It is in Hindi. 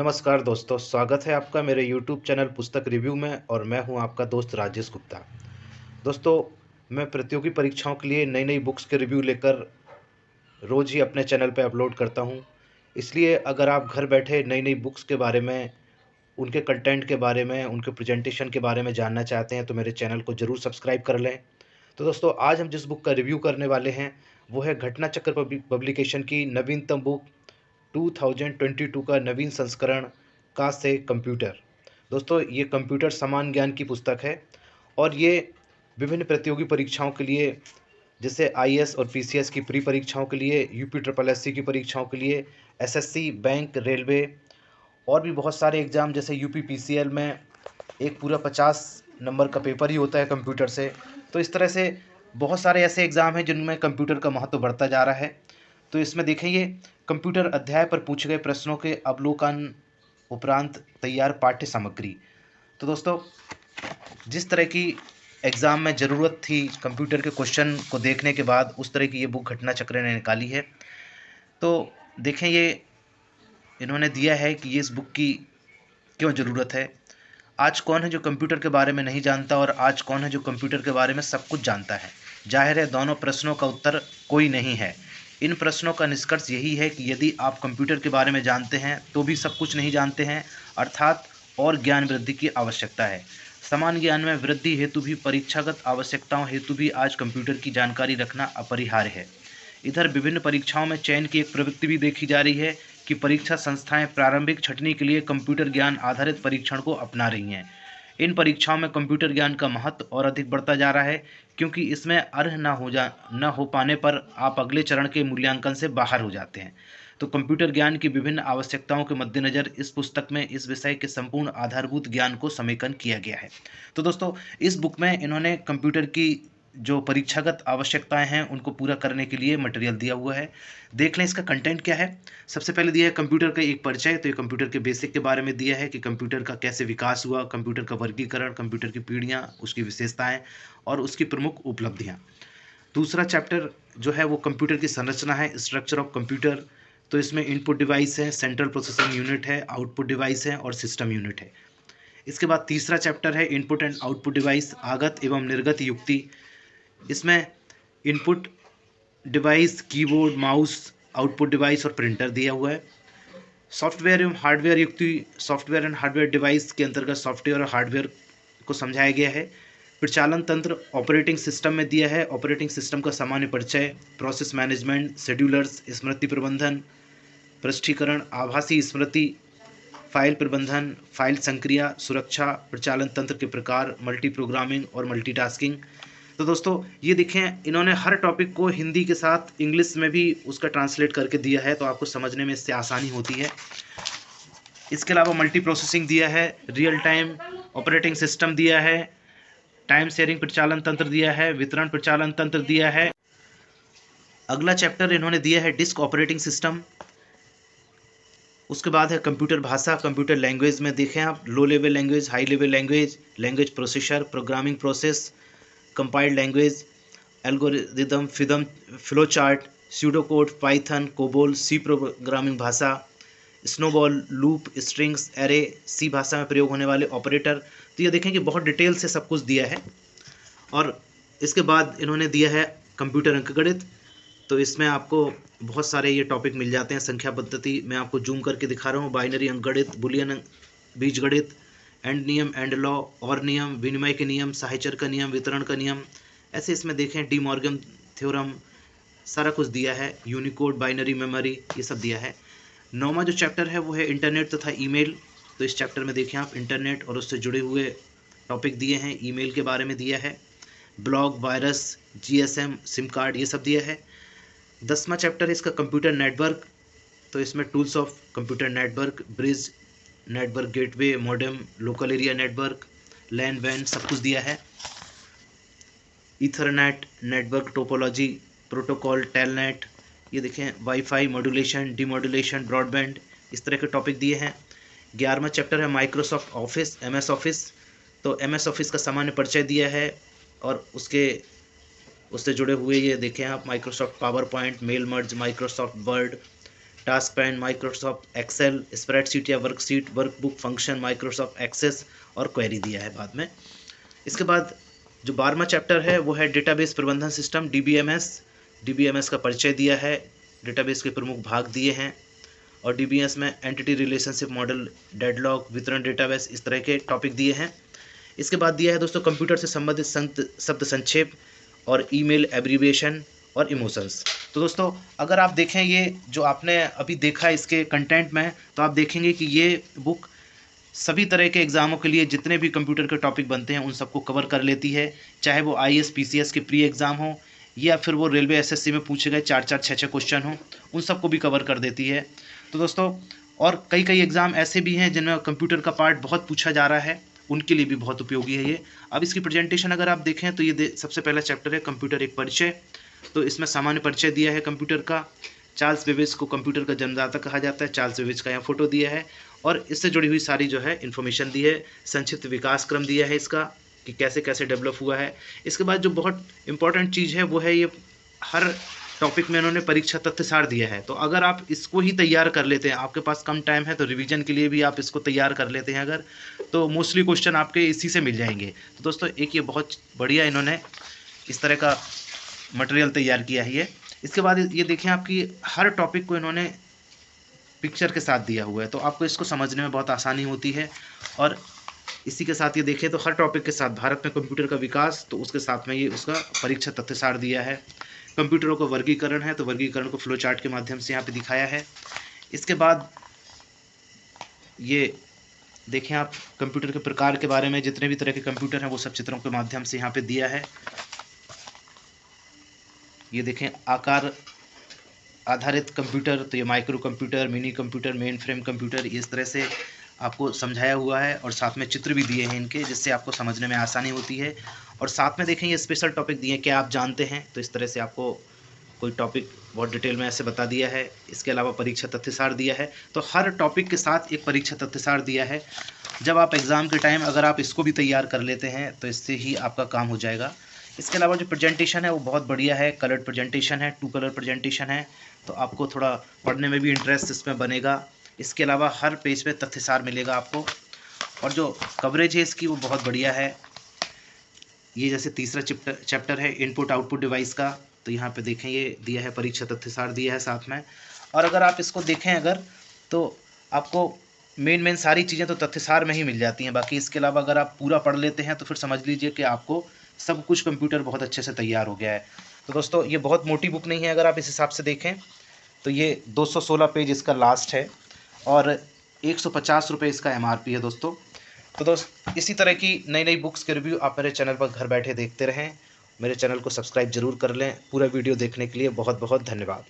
नमस्कार दोस्तों, स्वागत है आपका मेरे YouTube चैनल पुस्तक रिव्यू में और मैं हूं आपका दोस्त राजेश गुप्ता। दोस्तों, मैं प्रतियोगी परीक्षाओं के लिए नई-नई बुक्स के रिव्यू लेकर रोज़ ही अपने चैनल पे अपलोड करता हूं। इसलिए अगर आप घर बैठे नई-नई बुक्स के बारे में, उनके कंटेंट के बारे में, उनके प्रेजेंटेशन के बारे में जानना चाहते हैं तो मेरे चैनल को ज़रूर सब्सक्राइब कर लें। तो दोस्तों, आज हम जिस बुक का रिव्यू करने वाले हैं वो है घटना चक्र पब्लिकेशन की नवीनतम बुक 2022 का नवीन संस्करण का से कंप्यूटर। दोस्तों, ये कंप्यूटर समान ज्ञान की पुस्तक है और ये विभिन्न प्रतियोगी परीक्षाओं के लिए, जैसे आईएएस और पीसीएस की प्री परीक्षाओं के लिए, यूपी ट्रिपल एससी की परीक्षाओं के लिए, एसएससी, बैंक, रेलवे और भी बहुत सारे एग्ज़ाम, जैसे यूपी पीसीएल में एक पूरा 50 नंबर का पेपर ही होता है कंप्यूटर से। तो इस तरह से बहुत सारे ऐसे एग्ज़ाम हैं जिनमें कंप्यूटर का महत्व बढ़ता जा रहा है। तो इसमें देखें, ये कंप्यूटर अध्याय पर पूछे गए प्रश्नों के अवलोकन उपरांत तैयार पाठ्य सामग्री। तो दोस्तों, जिस तरह की एग्ज़ाम में ज़रूरत थी कंप्यूटर के क्वेश्चन को देखने के बाद, उस तरह की ये बुक घटना चक्र ने निकाली है। तो देखें, ये इन्होंने दिया है कि ये इस बुक की क्यों ज़रूरत है। आज कौन है जो कंप्यूटर के बारे में नहीं जानता और आज कौन है जो कंप्यूटर के बारे में सब कुछ जानता है। जाहिर है, दोनों प्रश्नों का उत्तर कोई नहीं है। इन प्रश्नों का निष्कर्ष यही है कि यदि आप कंप्यूटर के बारे में जानते हैं तो भी सब कुछ नहीं जानते हैं, अर्थात और ज्ञान वृद्धि की आवश्यकता है। समान ज्ञान में वृद्धि हेतु भी, परीक्षागत आवश्यकताओं हेतु भी आज कंप्यूटर की जानकारी रखना अपरिहार्य है। इधर विभिन्न परीक्षाओं में चयन की एक प्रवृत्ति भी देखी जा रही है कि परीक्षा संस्थाएं प्रारंभिक छंटनी के लिए कंप्यूटर ज्ञान आधारित परीक्षण को अपना रही हैं। इन परीक्षाओं में कंप्यूटर ज्ञान का महत्व और अधिक बढ़ता जा रहा है, क्योंकि इसमें अर्ह न हो पाने पर आप अगले चरण के मूल्यांकन से बाहर हो जाते हैं। तो कंप्यूटर ज्ञान की विभिन्न आवश्यकताओं के मद्देनज़र इस पुस्तक में इस विषय के संपूर्ण आधारभूत ज्ञान को समेकन किया गया है। तो दोस्तों, इस बुक में इन्होंने कंप्यूटर की जो परीक्षागत आवश्यकताएं हैं उनको पूरा करने के लिए मटेरियल दिया हुआ है। देख लें इसका कंटेंट क्या है। सबसे पहले दिया है कंप्यूटर का एक परिचय। तो ये कंप्यूटर के बेसिक के बारे में दिया है कि कंप्यूटर का कैसे विकास हुआ, कंप्यूटर का वर्गीकरण, कंप्यूटर की पीढ़ियाँ, उसकी विशेषताएं और उसकी प्रमुख उपलब्धियाँ। दूसरा चैप्टर जो है वो कंप्यूटर की संरचना है, स्ट्रक्चर ऑफ कंप्यूटर। तो इसमें इनपुट डिवाइस है, सेंट्रल प्रोसेसिंग यूनिट है, आउटपुट डिवाइस है और सिस्टम यूनिट है। इसके बाद तीसरा चैप्टर है इनपुट एंड आउटपुट डिवाइस, आगत एवं निर्गत युक्ति। इसमें input device, keyboard, mouse, output device और प्रिंटर दिया हुआ है। सॉफ्टवेयर एवं हार्डवेयर युक्ति, सॉफ्टवेयर एंड हार्डवेयर डिवाइस के अंतर्गत सॉफ्टवेयर और हार्डवेयर को समझाया गया है। प्रचालन तंत्र ऑपरेटिंग सिस्टम में दिया है, ऑपरेटिंग सिस्टम का सामान्य परिचय, प्रोसेस मैनेजमेंट, शेड्यूलर्स, स्मृति प्रबंधन, पृष्ठीकरण, आभासी स्मृति, फाइल प्रबंधन, फाइल संक्रिया, सुरक्षा, प्रचालन तंत्र के प्रकार, मल्टी प्रोग्रामिंग और मल्टीटास्किंग। तो दोस्तों, ये देखें, इन्होंने हर टॉपिक को हिंदी के साथ इंग्लिश में भी उसका ट्रांसलेट करके दिया है, तो आपको समझने में इससे आसानी होती है। इसके अलावा मल्टी प्रोसेसिंग दिया है, रियल टाइम ऑपरेटिंग सिस्टम दिया है, टाइम शेयरिंग प्रचालन तंत्र दिया है, वितरण प्रचालन तंत्र दिया है। अगला चैप्टर इन्होंने दिया है डिस्क ऑपरेटिंग सिस्टम। उसके बाद है कंप्यूटर भाषा, कंप्यूटर लैंग्वेज में देखें आप, low level language, high level language, language processor, programming process, compiled language, algorithm, flow chart, pseudo code, Python, COBOL, C programming भाषा, SNOBOL, loop, strings, array, C भाषा में प्रयोग होने वाले ऑपरेटर। तो ये देखें कि बहुत डिटेल से सब कुछ दिया है। और इसके बाद इन्होंने दिया है कंप्यूटर अंकगणित। तो इसमें आपको बहुत सारे ये टॉपिक मिल जाते हैं। संख्या पद्धति मैं आपको जूम करके दिखा रहा हूँ, बाइनरी अंकगणित, बुलियन बीजगणित, एंड नियम, एंड लॉ, और नियम, विनिमय के नियम, साइचर का नियम, वितरण का नियम, ऐसे इसमें देखें डी मॉर्गन थ्योरम, सारा कुछ दिया है। यूनिकोड, बाइनरी मेमोरी, ये सब दिया है। 9वां जो चैप्टर है वो है इंटरनेट तथा ईमेल। तो इस चैप्टर में देखें आप, इंटरनेट और उससे जुड़े हुए टॉपिक दिए हैं, ईमेल के बारे में दिया है, blog, virus, GSM, SIM card, ये सब दिया है। 10वां चैप्टर है इसका कंप्यूटर नेटवर्क। तो इसमें tools of computer network, bridge network, gateway, modem, local area network, LAN वैन, सब कुछ दिया है। Ethernet, network topology, protocol, Telnet, ये देखें, वाईफाई, मॉड्यूलेशन, डीमॉड्यूलेशन, ब्रॉडबैंड, इस तरह के टॉपिक दिए हैं। 11वां चैप्टर है माइक्रोसॉफ्ट ऑफिस, एमएस ऑफिस। तो एमएस ऑफिस का सामान्य परिचय दिया है और उससे जुड़े हुए ये देखें आप, Microsoft PowerPoint, mail merge, Microsoft Word, task pane, Microsoft Excel, spreadsheet या worksheet, workbook, function, Microsoft Access और क्वेरी दिया है बाद में। इसके बाद जो 12वां चैप्टर है वो है डेटाबेस प्रबंधन सिस्टम, डीबीएमएस का परिचय दिया है, डेटाबेस के प्रमुख भाग दिए हैं और डीबीएमएस में एंटिटी रिलेशनशिप मॉडल, डेडलॉक, वितरण डेटाबेस, इस तरह के टॉपिक दिए हैं। इसके बाद दिया है दोस्तों कंप्यूटर से संबंधित शब्द संक्षेप और ईमेल एब्रीविएशन और इमोशंस। तो दोस्तों अगर आप देखें ये जो आपने अभी देखा इसके कंटेंट में, तो आप देखेंगे कि ये बुक सभी तरह के एग्ज़ामों के लिए जितने भी कंप्यूटर के टॉपिक बनते हैं उन सबको कवर कर लेती है, चाहे वो आईएएस पीसीएस के प्री एग्ज़ाम हो या फिर वो रेलवे एसएससी में पूछे गए 4-4, 6-6 क्वेश्चन हो, उन सबको भी कवर कर देती है। तो दोस्तों और कई एग्ज़ाम ऐसे भी हैं जिनमें कंप्यूटर का पार्ट बहुत पूछा जा रहा है, उनके लिए भी बहुत उपयोगी है ये। अब इसकी प्रेजेंटेशन अगर आप देखें तो ये सबसे पहला चैप्टर है कंप्यूटर एक परिचय। तो इसमें सामान्य परिचय दिया है कंप्यूटर का। चार्ल्स बेबेज को कंप्यूटर का जन्मदाता कहा जाता है, चार्ल्स बेबेज का यहाँ फोटो दिया है और इससे जुड़ी हुई सारी जो है इन्फॉर्मेशन दी है। संक्षिप्त विकास क्रम दिया है इसका कि कैसे कैसे डेवलप हुआ है। इसके बाद जो बहुत इंपॉर्टेंट चीज़ है वो है ये हर टॉपिक में इन्होंने परीक्षा तथ्य सार दिया है। तो अगर आप इसको ही तैयार कर लेते हैं, आपके पास कम टाइम है तो रिवीजन के लिए भी आप इसको तैयार कर लेते हैं अगर, तो मोस्टली क्वेश्चन आपके इसी से मिल जाएंगे। तो दोस्तों एक ये बहुत बढ़िया इन्होंने इस तरह का मटेरियल तैयार किया है ये। इसके बाद ये देखें आपकी हर टॉपिक को इन्होंने पिक्चर के साथ दिया हुआ है, तो आपको इसको समझने में बहुत आसानी होती है। और इसी के साथ ये देखें तो हर टॉपिक के साथ भारत में कंप्यूटर का विकास, तो उसके साथ में ये उसका परीक्षा तथ्य सार दिया है। कंप्यूटरों का वर्गीकरण है, तो वर्गीकरण को फ्लो चार्ट के माध्यम से यहाँ पे दिखाया है। इसके बाद ये देखें आप कंप्यूटर के प्रकार के बारे में, जितने भी तरह के कंप्यूटर हैं वो सब चित्रों के माध्यम से यहाँ पे दिया है। ये देखें आकार आधारित कंप्यूटर, तो ये micro computer, mini computer, main frame computer, इस तरह से आपको समझाया हुआ है और साथ में चित्र भी दिए हैं इनके, जिससे आपको समझने में आसानी होती है। और साथ में देखें ये स्पेशल टॉपिक दिए हैं, क्या आप जानते हैं, तो इस तरह से आपको कोई टॉपिक बहुत डिटेल में ऐसे बता दिया है। इसके अलावा परीक्षा तथ्यसार दिया है, तो हर टॉपिक के साथ एक परीक्षा तथ्यसार दिया है। जब आप एग्ज़ाम के टाइम अगर आप इसको भी तैयार कर लेते हैं तो इससे ही आपका काम हो जाएगा। इसके अलावा जो प्रेजेंटेशन है वो बहुत बढ़िया है, कलर्ड प्रेजेंटेशन है, 2 कलर प्रेजेंटेशन है, तो आपको थोड़ा पढ़ने में भी इंटरेस्ट इसमें बनेगा। इसके अलावा हर पेज पे तथ्यसार मिलेगा आपको और जो कवरेज है इसकी वो बहुत बढ़िया है। ये जैसे तीसरा चैप्टर है इनपुट आउटपुट डिवाइस का, तो यहाँ पे देखें ये दिया है परीक्षा तथ्यसार दिया है साथ में। और अगर आप इसको देखें अगर, तो आपको मेन सारी चीज़ें तो तथ्यसार में ही मिल जाती हैं। बाकी इसके अलावा अगर आप पूरा पढ़ लेते हैं तो फिर समझ लीजिए कि आपको सब कुछ कंप्यूटर बहुत अच्छे से तैयार हो गया है। तो दोस्तों ये बहुत मोटी बुक नहीं है, अगर आप इस हिसाब से देखें तो ये 216 पेज इसका लास्ट है और 150 रुपये इसका MRP है दोस्तों। तो दोस्त इसी तरह की नई बुक्स के रिव्यू आप मेरे चैनल पर घर बैठे देखते रहें। मेरे चैनल को सब्सक्राइब जरूर कर लें। पूरा वीडियो देखने के लिए बहुत बहुत धन्यवाद।